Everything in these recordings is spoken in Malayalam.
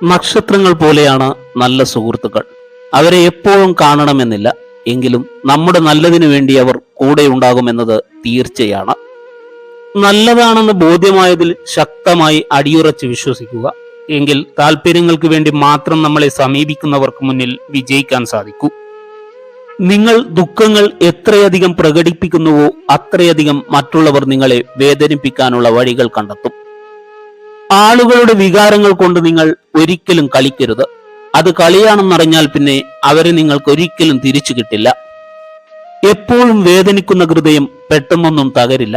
നക്ഷത്രങ്ങൾ പോലെയാണ് നല്ല സുഹൃത്തുക്കൾ. അവരെ എപ്പോഴും കാണണമെന്നില്ല, എങ്കിലും നമ്മുടെ നല്ലതിനു വേണ്ടി അവർ കൂടെ ഉണ്ടാകുമെന്നത് തീർച്ചയാണ്. നല്ലതാണെന്ന് ബോധ്യമായതിൽ ശക്തമായി അടിയുറച്ച് വിശ്വസിക്കുക. എങ്കിൽ താല്പര്യങ്ങൾക്ക് വേണ്ടി മാത്രം നമ്മളെ സമീപിക്കുന്നവർക്ക് മുന്നിൽ വിജയിക്കാൻ സാധിക്കൂ. നിങ്ങൾ ദുഃഖങ്ങൾ എത്രയധികം പ്രകടിപ്പിക്കുന്നുവോ അത്രയധികം മറ്റുള്ളവർ നിങ്ങളെ വേദനിപ്പിക്കാനുള്ള വഴികൾ കണ്ടെത്തും. ആളുകളുടെ വികാരങ്ങൾ കൊണ്ട് നിങ്ങൾ ഒരിക്കലും കളിക്കരുത്. അത് കളിയാണെന്നറിഞ്ഞാൽ പിന്നെ അവരെ നിങ്ങൾക്ക് ഒരിക്കലും തിരിച്ചു കിട്ടില്ല. എപ്പോഴും വേദനിക്കുന്ന ഹൃദയം പെട്ടെന്നൊന്നും തകരില്ല.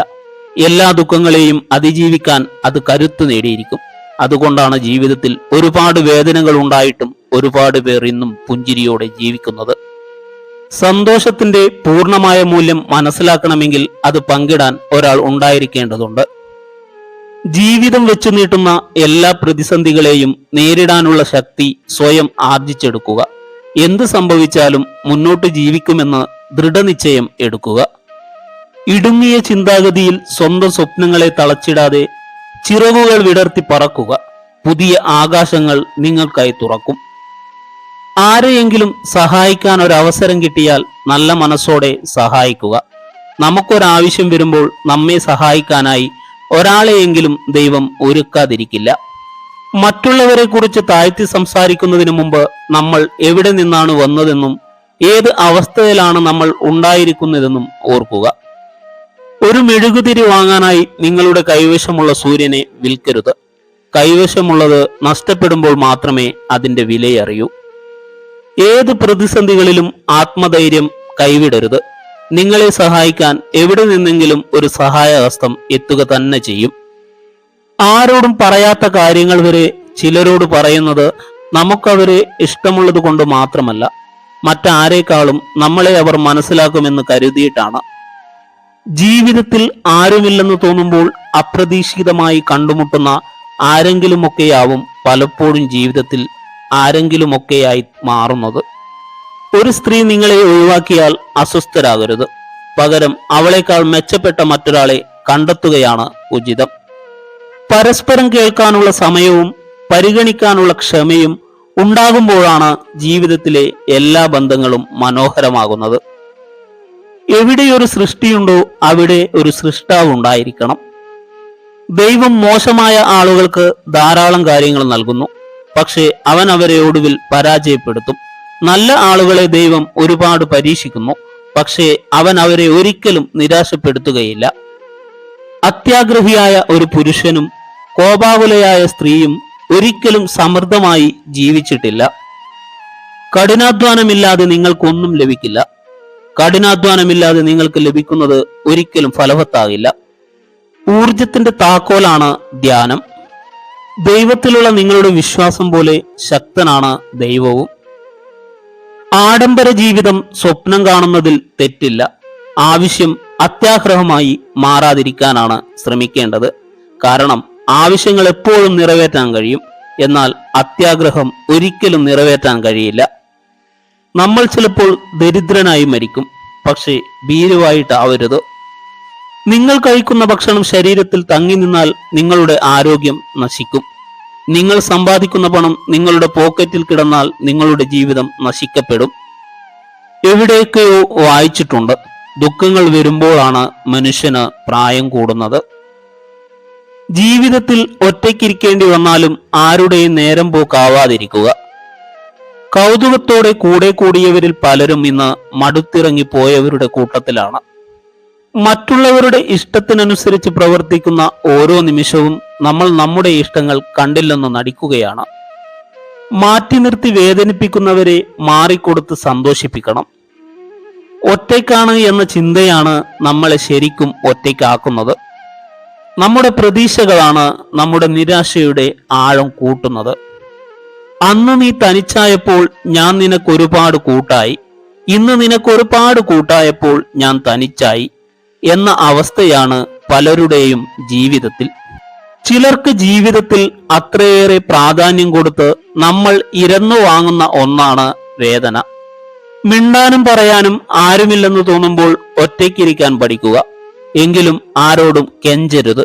എല്ലാ ദുഃഖങ്ങളെയും അതിജീവിക്കാൻ അത് കരുത്ത് നേടിയിരിക്കും. അതുകൊണ്ടാണ് ജീവിതത്തിൽ ഒരുപാട് വേദനകൾ ഉണ്ടായിട്ടും ഒരുപാട് പേർ ഇന്നും പുഞ്ചിരിയോടെ ജീവിക്കുന്നത്. സന്തോഷത്തിന്റെ പൂർണ്ണമായ മൂല്യം മനസ്സിലാക്കണമെങ്കിൽ അത് പങ്കിടാൻ ഒരാൾ ഉണ്ടായിരിക്കേണ്ടതുണ്ട്. ജീവിതം വെച്ചു നീട്ടുന്ന എല്ലാ പ്രതിസന്ധികളെയും നേരിടാനുള്ള ശക്തി സ്വയം ആർജിച്ചെടുക്കുക. എന്ത് സംഭവിച്ചാലും മുന്നോട്ട് ജീവിക്കുമെന്ന് ദൃഢനിശ്ചയം എടുക്കുക. ഇടുങ്ങിയ ചിന്താഗതിയിൽ സ്വന്തം സ്വപ്നങ്ങളെ തളച്ചിടാതെ ചിറകുകൾ വിടർത്തി പറക്കുക. പുതിയ ആകാശങ്ങൾ നിങ്ങൾക്കായി തുറക്കും. ആരെയെങ്കിലും സഹായിക്കാൻ ഒരവസരം കിട്ടിയാൽ നല്ല മനസ്സോടെ സഹായിക്കുക. നമുക്കൊരാവശ്യം വരുമ്പോൾ നമ്മെ സഹായിക്കാനായി ഒരാളെയെങ്കിലും ദൈവം ഒരുക്കാതിരിക്കില്ല. മറ്റുള്ളവരെ കുറിച്ച് താഴ്ത്തി സംസാരിക്കുന്നതിന് മുമ്പ് നമ്മൾ എവിടെ നിന്നാണ് വന്നതെന്നും ഏത് അവസ്ഥയിലാണ് നമ്മൾ ഉണ്ടായിരിക്കുന്നതെന്നും ഓർക്കുക. ഒരു മെഴുകുതിരി വാങ്ങാനായി നിങ്ങളുടെ കൈവശമുള്ള സൂര്യനെ വിൽക്കരുത്. കൈവശമുള്ളത് നഷ്ടപ്പെടുമ്പോൾ മാത്രമേ അതിന്റെ വിലയറിയൂ. ഏത് പ്രതിസന്ധികളിലും ആത്മധൈര്യം കൈവിടരുത്. നിങ്ങളെ സഹായിക്കാൻ എവിടെ നിന്നെങ്കിലും ഒരു സഹായഹസ്തം എത്തുക തന്നെ ചെയ്യും. ആരോടും പറയാത്ത കാര്യങ്ങൾ വരെ ചിലരോട് പറയുന്നത് നമുക്കവരെ ഇഷ്ടമുള്ളത് കൊണ്ട് മാത്രമല്ല, മറ്റാരേക്കാളും നമ്മളെ അവർ മനസ്സിലാക്കുമെന്ന് കരുതിയിട്ടാണ്. ജീവിതത്തിൽ ആരുമില്ലെന്ന് തോന്നുമ്പോൾ അപ്രതീക്ഷിതമായി കണ്ടുമുട്ടുന്ന ആരെങ്കിലുമൊക്കെയാവും പലപ്പോഴും ജീവിതത്തിൽ ആരെങ്കിലുമൊക്കെയായി മാറുന്നത്. ഒരു സ്ത്രീ നിങ്ങളെ ഒഴിവാക്കിയാൽ അസ്വസ്ഥരാകരുത്. പകരം അവളെക്കാൾ മെച്ചപ്പെട്ട മറ്റൊരാളെ കണ്ടെത്തുകയാണ് ഉചിതം. പരസ്പരം കേൾക്കാനുള്ള സമയവും പരിഗണിക്കാനുള്ള ക്ഷമയും ഉണ്ടാകുമ്പോഴാണ് ജീവിതത്തിലെ എല്ലാ ബന്ധങ്ങളും മനോഹരമാകുന്നത്. എവിടെയൊരു സൃഷ്ടിയുണ്ടോ അവിടെ ഒരു സൃഷ്ടാവ് ഉണ്ടായിരിക്കണം. ദൈവം മോശമായ ആളുകൾക്ക് ധാരാളം കാര്യങ്ങൾ നൽകുന്നു, പക്ഷേ അവൻ അവരെ ഒടുവിൽ പരാജയപ്പെടുത്തും. നല്ല ആളുകളെ ദൈവം ഒരുപാട് പരീക്ഷിക്കുന്നു, പക്ഷേ അവൻ അവരെ ഒരിക്കലും നിരാശപ്പെടുത്തുകയില്ല. അത്യാഗ്രഹിയായ ഒരു പുരുഷനും കോപാകുലയായ സ്ത്രീയും ഒരിക്കലും സമൃദ്ധമായി ജീവിച്ചിട്ടില്ല. കഠിനാധ്വാനമില്ലാതെ നിങ്ങൾക്കൊന്നും ലഭിക്കില്ല. കഠിനാധ്വാനമില്ലാതെ നിങ്ങൾക്ക് ലഭിക്കുന്നത് ഒരിക്കലും ഫലവത്താകില്ല. ഊർജത്തിന്റെ താക്കോലാണ് ധ്യാനം. ദൈവത്തിലുള്ള നിങ്ങളുടെ വിശ്വാസം പോലെ ശക്തനാണ് ദൈവവും. ആഡംബര ജീവിതം സ്വപ്നം കാണുന്നതിൽ തെറ്റില്ല. ആവശ്യം അത്യാഗ്രഹമായി മാറാതിരിക്കാനാണ് ശ്രമിക്കേണ്ടത്. കാരണം ആവശ്യങ്ങൾ എപ്പോഴും നിറവേറ്റാൻ കഴിയും, എന്നാൽ അത്യാഗ്രഹം ഒരിക്കലും നിറവേറ്റാൻ കഴിയില്ല. നമ്മൾ ചിലപ്പോൾ ദരിദ്രനായി മരിക്കും, പക്ഷേ ഭീരുവായിട്ടാവരുത്. നിങ്ങൾ കഴിക്കുന്ന ഭക്ഷണം ശരീരത്തിൽ തങ്ങി നിന്നാൽ നിങ്ങളുടെ ആരോഗ്യം നശിക്കും. നിങ്ങൾ സമ്പാദിക്കുന്ന പണം നിങ്ങളുടെ പോക്കറ്റിൽ കിടന്നാൽ നിങ്ങളുടെ ജീവിതം നശിക്കപ്പെടും. എവിടെയൊക്കെയോ വായിച്ചിട്ടുണ്ട്, ദുഃഖങ്ങൾ വരുമ്പോഴാണ് മനുഷ്യന് പ്രായം കൂടുന്നത്. ജീവിതത്തിൽ ഒറ്റയ്ക്കിരിക്കേണ്ടി വന്നാലും ആരുടെയും നേരം പോക്കാവാതിരിക്കുക. കൗതുകത്തോടെ കൂടെ കൂടിയവരിൽ പലരും ഇന്ന് മടുത്തിറങ്ങിപ്പോയവരുടെ കൂട്ടത്തിലാണ്. മറ്റുള്ളവരുടെ ഇഷ്ടത്തിനനുസരിച്ച് പ്രവർത്തിക്കുന്ന ഓരോ നിമിഷവും നമ്മൾ നമ്മുടെ ഇഷ്ടങ്ങൾ കണ്ടില്ലെന്ന് നടിക്കുകയാണ്. മാറ്റി നിർത്തി വേദനിപ്പിക്കുന്നവരെ മാറിക്കൊടുത്ത് സന്തോഷിപ്പിക്കണം. ഒറ്റയ്ക്കാണ് എന്ന ചിന്തയാണ് നമ്മളെ ശരിക്കും ഒറ്റയ്ക്കാക്കുന്നത്. നമ്മുടെ പ്രതീക്ഷകളാണ് നമ്മുടെ നിരാശയുടെ ആഴം കൂട്ടുന്നത്. അന്ന് നീ തനിച്ചായപ്പോൾ ഞാൻ നിനക്കൊരുപാട് കൂട്ടായി, ഇന്ന് നിനക്കൊരുപാട് കൂട്ടായപ്പോൾ ഞാൻ തനിച്ചായി എന്ന അവസ്ഥയാണ് പലരുടെയും ജീവിതത്തിൽ. ചിലർക്ക് ജീവിതത്തിൽ അത്രയേറെ പ്രാധാന്യം കൊടുത്ത് നമ്മൾ ഇരന്നു വാങ്ങുന്ന ഒന്നാണ് വേദന. മിണ്ടാനും പറയാനും ആരുമില്ലെന്ന് തോന്നുമ്പോൾ ഒറ്റയ്ക്കിരിക്കാൻ പഠിക്കുക. എങ്കിലും ആരോടും കെഞ്ചരുത്.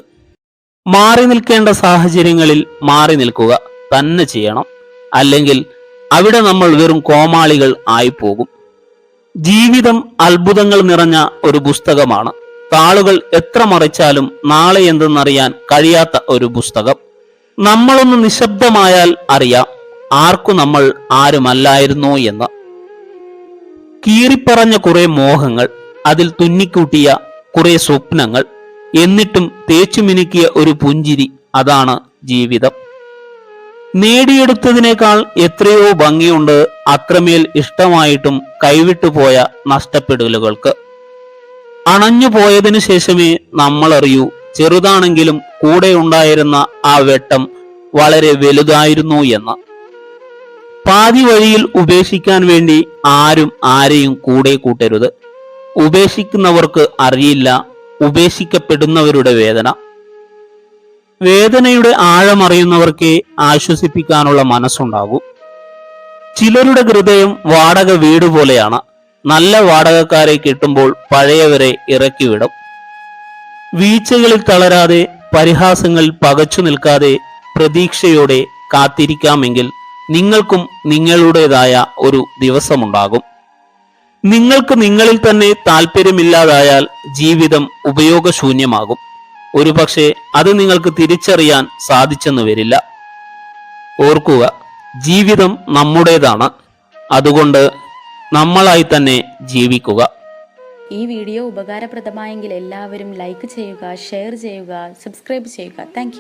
മാറി നിൽക്കേണ്ട സാഹചര്യങ്ങളിൽ മാറി നിൽക്കുക തന്നെ ചെയ്യണം. അല്ലെങ്കിൽ അവിടെ നമ്മൾ വെറും കോമാളികൾ ആയിപ്പോകും. ജീവിതം അത്ഭുതങ്ങൾ നിറഞ്ഞ ഒരു പുസ്തകമാണ്. താളുകൾ എത്ര മറിച്ചാലും നാളെ എന്തെന്നറിയാൻ കഴിയാത്ത ഒരു പുസ്തകം. നമ്മളൊന്ന് നിശബ്ദമായാൽ അറിയാം ആർക്കു നമ്മൾ ആരുമല്ലായിരുന്നോ എന്ന്. കീറിപ്പറഞ്ഞ കുറെ മോഹങ്ങൾ, അതിൽ തുന്നിക്കൂട്ടിയ കുറെ സ്വപ്നങ്ങൾ, എന്നിട്ടും തേച്ചുമിനുക്കിയ ഒരു പുഞ്ചിരി, അതാണ് ജീവിതം. നേടിയെടുത്തതിനേക്കാൾ എത്രയോ ഭംഗിയുണ്ട് അത്രമേൽ ഇഷ്ടമായിട്ടും കൈവിട്ടുപോയ നഷ്ടപ്പെടലുകൾക്ക്. അണഞ്ഞു പോയതിനു ശേഷമേ നമ്മൾ അറിയൂ, ചെറുതാണെങ്കിലും കൂടെ ഉണ്ടായിരുന്ന ആ വെട്ടം വളരെ വലുതായിരുന്നു എന്ന്. പാതി വഴിയിൽ ഉപേക്ഷിക്കാൻ വേണ്ടി ആരും ആരെയും കൂടെ കൂട്ടരുത്. ഉപേക്ഷിക്കുന്നവർക്ക് അറിയില്ല ഉപേക്ഷിക്കപ്പെടുന്നവരുടെ വേദന. വേദനയുടെ ആഴമറിയുന്നവർക്കേ ആശ്വസിപ്പിക്കാനുള്ള മനസ്സുണ്ടാകൂ. ചിലരുടെ ഹൃദയം വാടക വീട് പോലെയാണ്. നല്ല വാടകക്കാരെ കിട്ടുമ്പോൾ പഴയവരെ ഇറക്കിവിടും. വീഴ്ചകളിൽ തളരാതെ, പരിഹാസങ്ങളിൽ പകച്ചു നിൽക്കാതെ പ്രതീക്ഷയോടെ കാത്തിരിക്കാമെങ്കിൽ നിങ്ങൾക്കും നിങ്ങളുടേതായ ഒരു ദിവസമുണ്ടാകും. നിങ്ങൾക്ക് നിങ്ങളിൽ തന്നെ താല്പര്യമില്ലാതായാൽ ജീവിതം ഉപയോഗശൂന്യമാകും. ഒരുപക്ഷെ അത് നിങ്ങൾക്ക് തിരിച്ചറിയാൻ സാധിച്ചെന്ന് വരില്ല. ഓർക്കുക, ജീവിതം നമ്മുടേതാണ്. അതുകൊണ്ട് നമ്മളായി തന്നെ ജീവിക്കുക. ഈ വീഡിയോ ഉപകാരപ്രദമായെങ്കിൽ എല്ലാവരും ലൈക്ക് ചെയ്യുക, ഷെയർ ചെയ്യുക, സബ്സ്ക്രൈബ് ചെയ്യുക. താങ്ക്